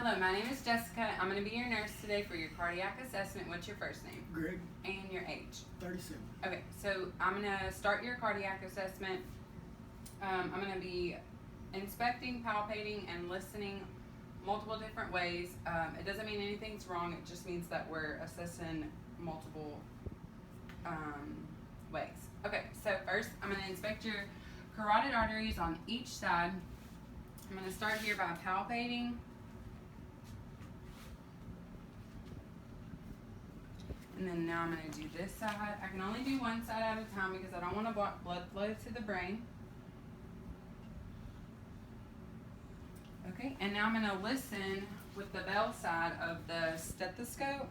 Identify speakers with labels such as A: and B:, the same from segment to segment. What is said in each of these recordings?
A: Hello, my name is Jessica. I'm going to be your nurse today for your cardiac assessment. What's your first name?
B: Greg,
A: And your age?
B: 37.
A: Okay, so I'm going to start your cardiac assessment. I'm going to be inspecting, palpating, and listening multiple different ways. It doesn't mean anything's wrong. It just means that we're assessing multiple ways. Okay, so first I'm going to inspect your carotid arteries on each side. I'm going to start here by palpating. And then now I'm going to do this side. I can only do one side at a time because I don't want to block blood flow to the brain. Okay, and now I'm going to listen with the bell side of the stethoscope.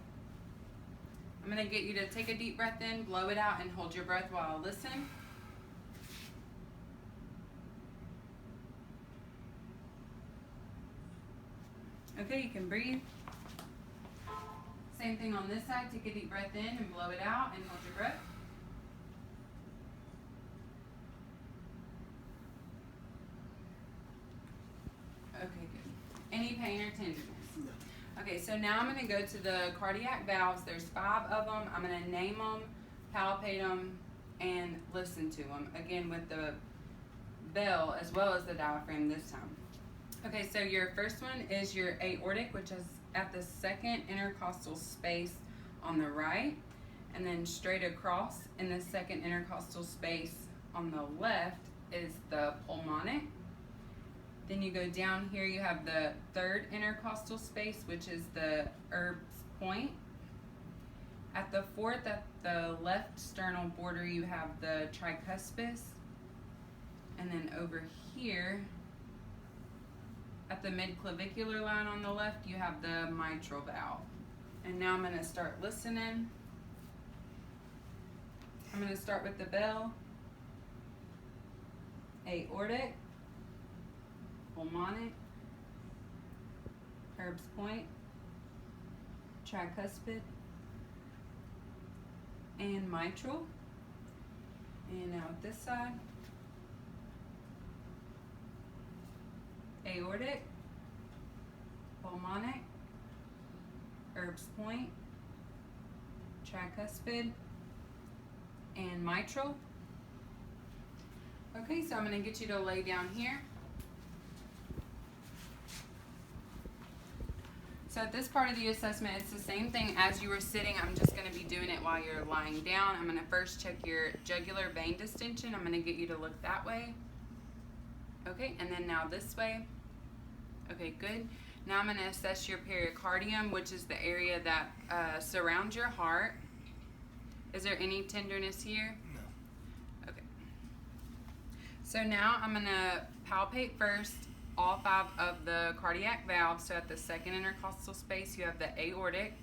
A: I'm going to get you to take a deep breath in, blow it out, and hold your breath while I listen. Okay, you can breathe. Same thing on this side. Take a deep breath in and blow it out and hold your breath. Okay, good. Any pain or tenderness?
B: No.
A: Okay, so now I'm going to go to the cardiac valves. There's 5 of them. I'm going to name them, palpate them, and listen to them. Again, with the bell as well as the diaphragm this time. Okay, so your first one is your aortic, which is at the second intercostal space on the right, and then straight across in the second intercostal space on the left is the pulmonic. Then you go down here, you have the third intercostal space, which is the Erb's point. At the fourth, at the left sternal border, you have the tricuspis. And then over here, at the midclavicular line on the left, you have the mitral valve. And now I'm going to start listening. I'm going to start with the bell, aortic, pulmonic, Erb's point, tricuspid, and mitral. And now with this side, aortic, pulmonic, Erb's point, tricuspid, and mitral. Okay, so I'm going to get you to lay down here. So at this part of the assessment, it's the same thing as you were sitting. I'm just going to be doing it while you're lying down. I'm going to first check your jugular vein distension. I'm going to get you to look that way. Okay, and then now this way. Okay, good. Now I'm going to assess your pericardium, which is the area that surrounds your heart. Is there any tenderness here?
B: No.
A: Okay. So now I'm going to palpate first all 5 of the cardiac valves. So at the second intercostal space, you have the aortic.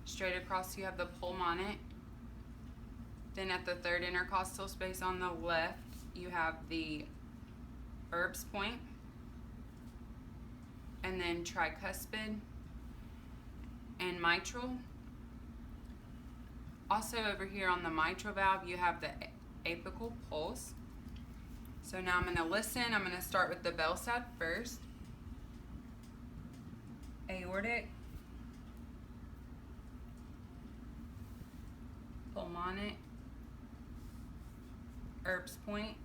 A: Straight across, you have the pulmonic. Then at the third intercostal space on the left, you have the Erb's point. And then tricuspid and mitral. Also over here on the mitral valve, you have the apical pulse. So now I'm going to listen. I'm going to start with the bell side first. Aortic, pulmonic, Erb's point,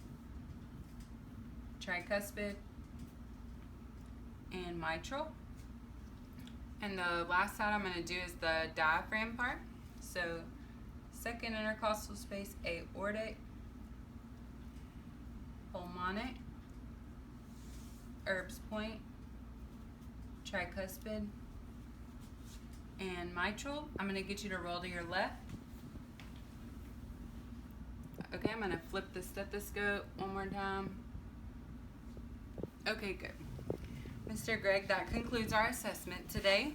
A: tricuspid, and mitral. And the last side I'm going to do is the diaphragm part. So second intercostal space, aortic, pulmonic, Erb's point, tricuspid, and mitral. I'm going to get you to roll to your left. Okay, I'm going to flip the stethoscope one more time. Okay, good. Mr. Greg, that concludes our assessment today.